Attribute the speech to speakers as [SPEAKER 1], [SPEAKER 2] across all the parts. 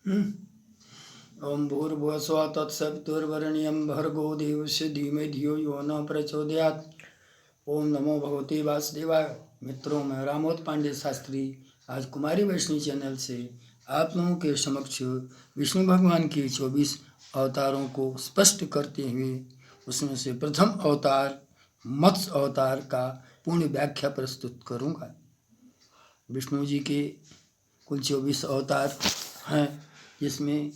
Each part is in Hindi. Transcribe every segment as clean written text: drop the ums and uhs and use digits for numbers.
[SPEAKER 1] ओम भूर्भुवस्सुः तत्सवितुर्वरेण्यं भर्गो देवस्य धीमहि धियो यो न प्रचोदयात्। ओम नमो भगवते वासुदेवाय। मित्रों, मैं रामोद पांडे शास्त्री आज कुमारी वैष्णवी चैनल से आप लोगों के समक्ष विष्णु भगवान के 24 अवतारों को स्पष्ट करते हुए उसमें से प्रथम अवतार मत्स्य अवतार का पूर्ण व्याख्या प्रस्तुत करूंगा। विष्णु जी के कुल 24 अवतार हैं, जिसमें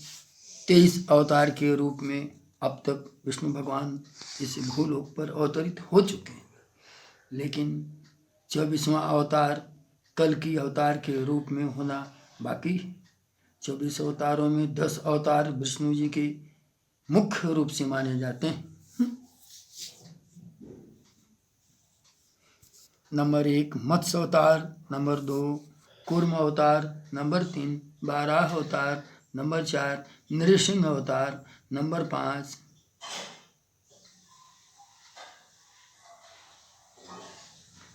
[SPEAKER 1] 23 अवतार के रूप में अब तक विष्णु भगवान इस भूलोक पर अवतरित हो चुके हैं, लेकिन 24वां अवतार कल्कि अवतार के रूप में होना बाकी। 24 अवतारों में 10 अवतार विष्णु जी के मुख्य रूप से माने जाते हैं। नंबर 1 मत्स्य अवतार, नंबर 2 कूर्म अवतार, नंबर 3 बाराह अवतार, नंबर 4 नृसिंह अवतार, नंबर 5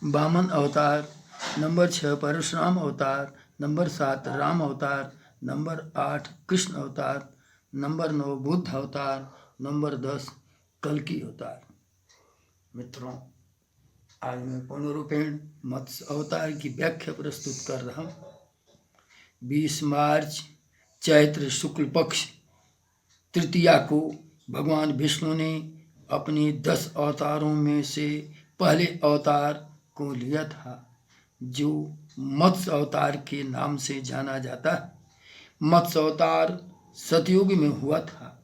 [SPEAKER 1] वामन अवतार, नंबर 6 परशुराम अवतार, नंबर 7 राम अवतार, नंबर 8 कृष्ण अवतार, नंबर 9 बुद्ध अवतार, नंबर 10 कल्कि अवतार। मित्रों, आज मैं पूर्ण रूपेण मत्स्य अवतार की व्याख्या प्रस्तुत कर रहा हूँ। 20 मार्च चैत्र शुक्ल पक्ष तृतीया को भगवान विष्णु ने अपने 10 अवतारों में से पहले अवतार को लिया था, जो मत्स्य अवतार के नाम से जाना जाता है। मत्स्य अवतार सतयुग में हुआ था।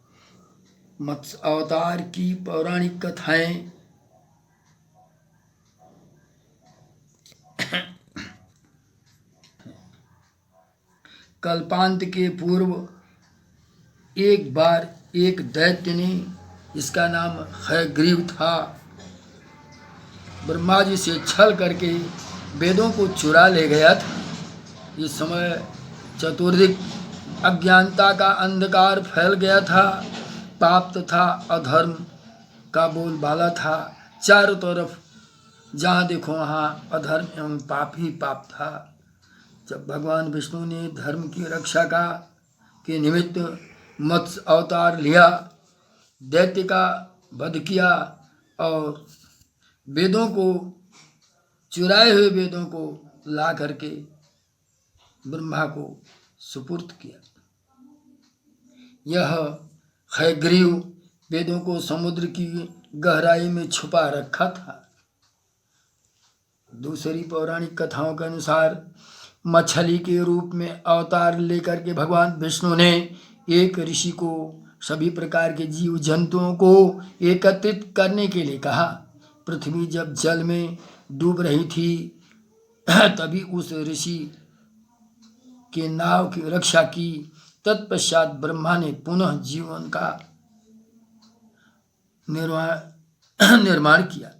[SPEAKER 1] मत्स्य अवतार की पौराणिक कथाएं कल्पांत के पूर्व एक बार एक दैत्य ने, जिसका नाम हयग्रीव था, ब्रह्मा जी से छल करके वेदों को चुरा ले गया था। इस समय चतुर्दिक अज्ञानता का अंधकार फैल गया था। पाप तथा अधर्म का बोलबाला था। चारों तरफ जहाँ देखो वहाँ अधर्म एवं पाप ही पाप था। जब भगवान विष्णु ने धर्म की रक्षा के निमित्त मत्स्य अवतार लिया, दैत्य का वध किया और वेदों को, चुराए हुए वेदों को ला करके ब्रह्मा को सुपुर्द किया। यह हयग्रीव वेदों को समुद्र की गहराई में छुपा रखा था। दूसरी पौराणिक कथाओं के अनुसार मछली के रूप में अवतार लेकर के भगवान विष्णु ने एक ऋषि को सभी प्रकार के जीव जंतुओं को एकत्रित करने के लिए कहा। पृथ्वी जब जल में डूब रही थी, तभी उस ऋषि के नाव की रक्षा की। तत्पश्चात ब्रह्मा ने पुनः जीवन का निर्माण किया।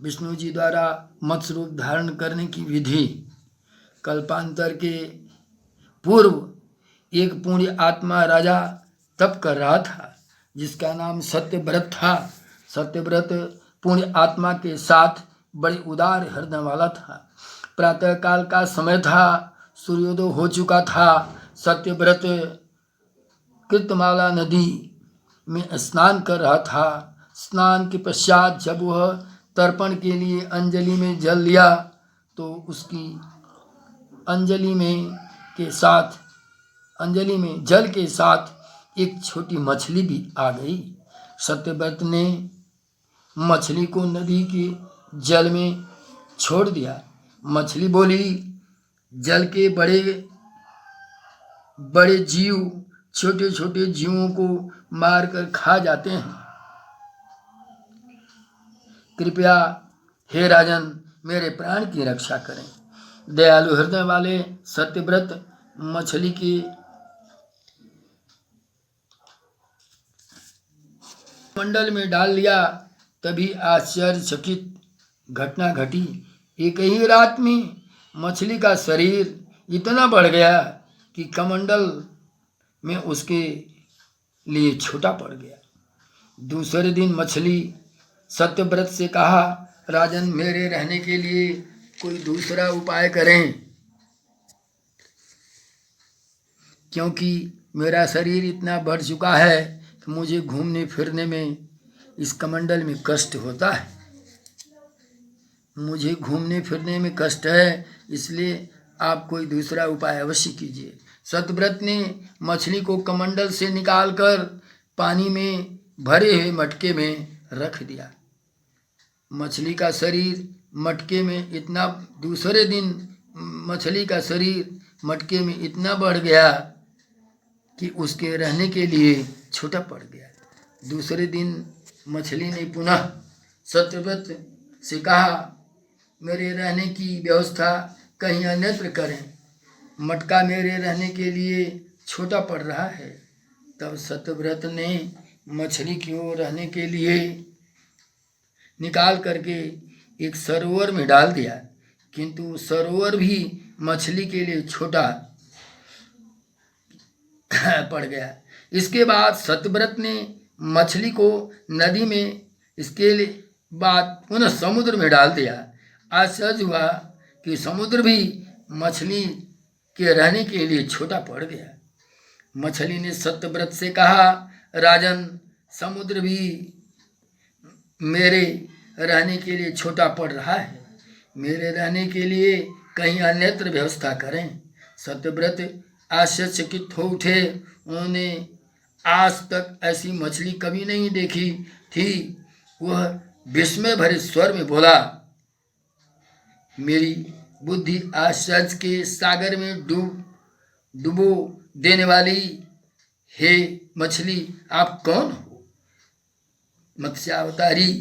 [SPEAKER 1] विष्णु जी द्वारा मत्स्य रूप धारण करने की विधि। कल्पांतर के पूर्व एक पुण्य आत्मा राजा तप कर रहा था, जिसका नाम सत्यव्रत था। सत्यव्रत पुण्य आत्मा के साथ बड़े उदार हृदय वाला था। प्रातः काल का समय था, सूर्योदय हो चुका था। सत्यव्रत कृतमाला नदी में स्नान कर रहा था। स्नान के पश्चात जब वह तर्पण के लिए अंजलि में जल लिया, तो उसकी अंजलि में जल के साथ एक छोटी मछली भी आ गई। सत्यव्रत ने मछली को नदी के जल में छोड़ दिया। मछली बोली, जल के बड़े बड़े जीव छोटे छोटे जीवों को मारकर खा जाते हैं। कृपया हे राजन, मेरे प्राण की रक्षा करें। दयालु हृदय वाले सत्यव्रत मछली के मंडल में डाल लिया। तभी आश्चर्यचकित घटना घटी। एक ही रात में मछली का शरीर इतना बढ़ गया कि कमंडल में उसके लिए छोटा पड़ गया। दूसरे दिन मछली सत्यव्रत से कहा, राजन, मेरे रहने के लिए कोई दूसरा उपाय करें, क्योंकि मेरा शरीर इतना बढ़ चुका है कि मुझे घूमने फिरने में इस कमंडल में कष्ट होता है। मुझे घूमने फिरने में कष्ट है, इसलिए आप कोई दूसरा उपाय अवश्य कीजिए। सतव्रत ने मछली को कमंडल से निकालकर पानी में भरे हुए मटके में रख दिया। मछली का शरीर मटके में इतना, दूसरे दिन मछली का शरीर मटके में इतना बढ़ गया कि उसके रहने के लिए छोटा पड़ गया। दूसरे दिन मछली ने पुनः सतव्रत से कहा, मेरे रहने की व्यवस्था कहीं अन्यत्र करें, मटका मेरे रहने के लिए छोटा पड़ रहा है। तब सतव्रत ने मछली को रहने के लिए निकाल करके एक सरोवर में डाल दिया, किंतु सरोवर भी मछली के लिए छोटा पड़ गया। इसके बाद सतव्रत ने मछली को नदी में, इसके लिए बाद पुनः समुद्र में डाल दिया। आश्चर्य हुआ कि समुद्र भी मछली के रहने के लिए छोटा पड़ गया। मछली ने सतव्रत से कहा, राजन, समुद्र भी मेरे रहने के लिए छोटा पड़ रहा है, मेरे रहने के लिए कहीं अन्यत्र व्यवस्था करें। सतव्रत आश्चर्यचकित हो उठे। उन्होंने आज तक ऐसी मछली कभी नहीं देखी थी। वह विस्मय भरे स्वर में बोला, मेरी बुद्धि आश्चर्य के सागर में डुबो देने वाली हे मछली, आप कौन हो? मत्स्यावतारी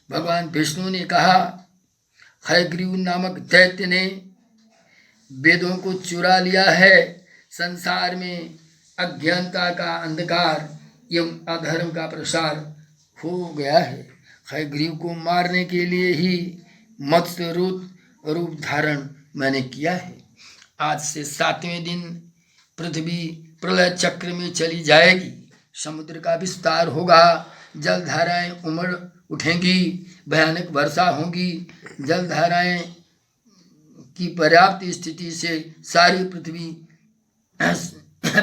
[SPEAKER 1] भगवान विष्णु ने कहा, हयग्रीव नामक दैत्य ने वेदों को चुरा लिया है। संसार में अज्ञानता का अंधकार एवं अधर्म का प्रसार हो गया है। हयग्रीव को मारने के लिए ही मत्स्य रूप धारण मैंने किया है। आज से 7वें दिन पृथ्वी प्रलय चक्र में चली जाएगी। समुद्र का विस्तार होगा, जलधाराएं उमड़ उठेंगी, भयानक वर्षा होगी। जलधाराएं की पर्याप्त स्थिति से सारी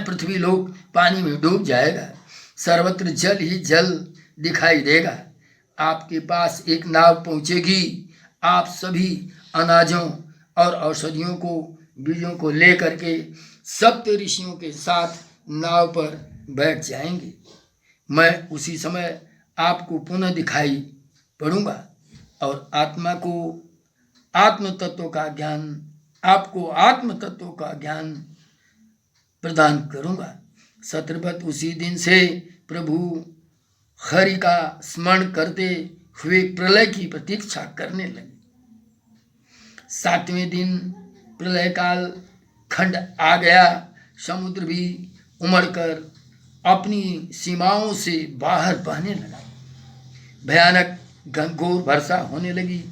[SPEAKER 1] पृथ्वी लोक पानी में डूब जाएगा। सर्वत्र जल ही जल दिखाई देगा। आपके पास एक नाव पहुंचेगी। आप सभी अनाजों और औषधियों को, बीजों को लेकर के सप्त ऋषियों के साथ नाव पर बैठ जाएंगे। मैं उसी समय आपको पुनः दिखाई पड़ूंगा और आत्म तत्व का ज्ञान प्रदान करूंगा। सतव्रत उसी दिन से प्रभु हरि का स्मरण करते हुए प्रलय की प्रतीक्षा करने लगे। 7वें दिन प्रलय काल खंड आ गया। समुद्र भी उमड़कर अपनी सीमाओं से बाहर बहने लगा। भयानक घनघोर वर्षा होने लगी।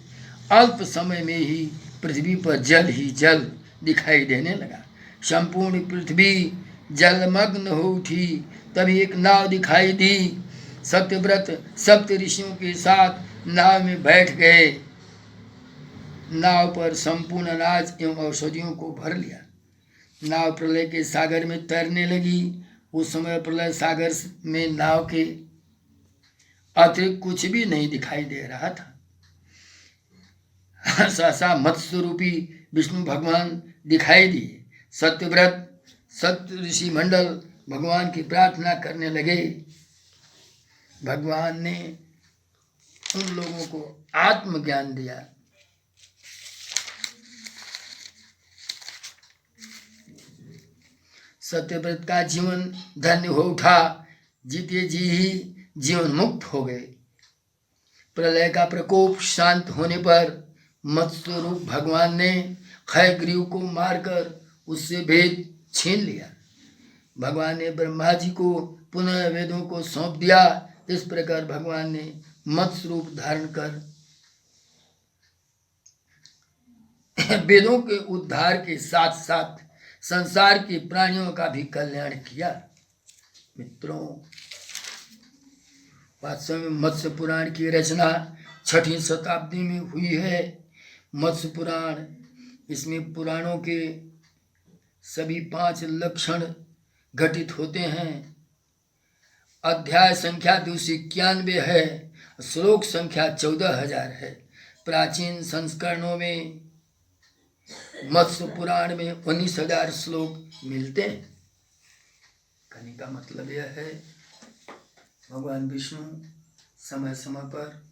[SPEAKER 1] अल्प समय में ही पृथ्वी पर जल ही जल दिखाई देने लगा। संपूर्ण पृथ्वी जलमग्न हो उठी। तभी एक नाव दिखाई दी। सत्यव्रत सप्त ऋषियों के साथ नाव में बैठ गए। नाव पर संपूर्ण अनाज एवं औषधियों को भर लिया। नाव प्रलय के सागर में तैरने लगी। उस समय प्रलय सागर में नाव के अतिरिक्त कुछ भी नहीं दिखाई दे रहा था। सहसा मत्स्य रूपी विष्णु भगवान दिखाई दिए। सत्यव्रत सप्त ऋषि मंडल भगवान की प्रार्थना करने लगे। भगवान ने उन लोगों को आत्मज्ञान दिया। सत्यव्रत का जीवन धन्य हो उठा। जीते जी ही जीवन मुक्त हो गए। प्रलय का प्रकोप शांत होने पर मत्स्य रूप भगवान ने हयग्रीव को मारकर उससे भेद छीन लिया। भगवान ने ब्रह्मा जी को पुनः वेदों को सौंप दिया। इस प्रकार भगवान ने मत्स्य रूप धारण कर वेदों के उद्धार के साथ साथ संसार के प्राणियों का भी कल्याण किया। मित्रों, वास्तव में मत्स्य पुराण की रचना 6वीं शताब्दी में हुई है। मत्स्य पुराण, इसमें पुराणों के सभी 5 लक्षण घटित होते हैं। अध्याय संख्या 291 है, श्लोक संख्या 14,000 है। प्राचीन संस्करणों में मत्स्य पुराण में 19,000 श्लोक मिलते हैं। कहने का मतलब यह है, भगवान विष्णु समय समय पर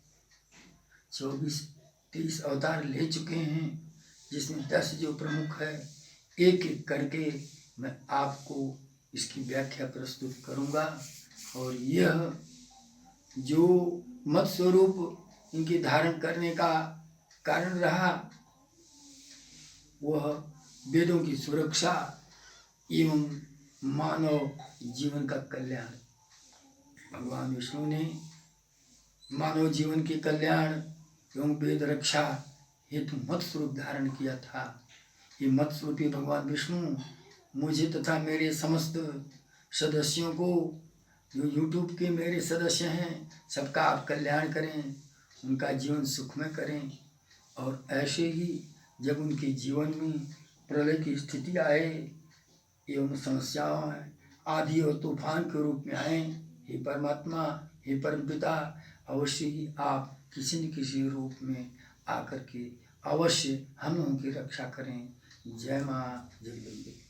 [SPEAKER 1] 24-30 अवतार ले चुके हैं, जिसमें 10 जो प्रमुख है, एक एक करके मैं आपको इसकी व्याख्या प्रस्तुत करूंगा। और यह जो मत्स्य स्वरूप इनके धारण करने का कारण रहा, वह वेदों की सुरक्षा एवं मानव जीवन का कल्याण। भगवान विष्णु ने मानव जीवन के कल्याण एवं वेद रक्षा हेतु मत्स्य स्वरूप धारण किया था। ये मत्स्य स्वरूपी भगवान विष्णु मुझे तथा मेरे समस्त सदस्यों को, जो YouTube के मेरे सदस्य हैं, सबका आप कल्याण करें, उनका जीवन सुखमय करें। और ऐसे ही जब उनके जीवन में प्रलय की स्थिति आए एवं समस्याएं आधी और तूफान के रूप में आए, हे परमात्मा, हे परमपिता, अवश्य ही आप किसी न किसी रूप में आकर के अवश्य हम लोगों की रक्षा करें। जय माँ जगदम्बे।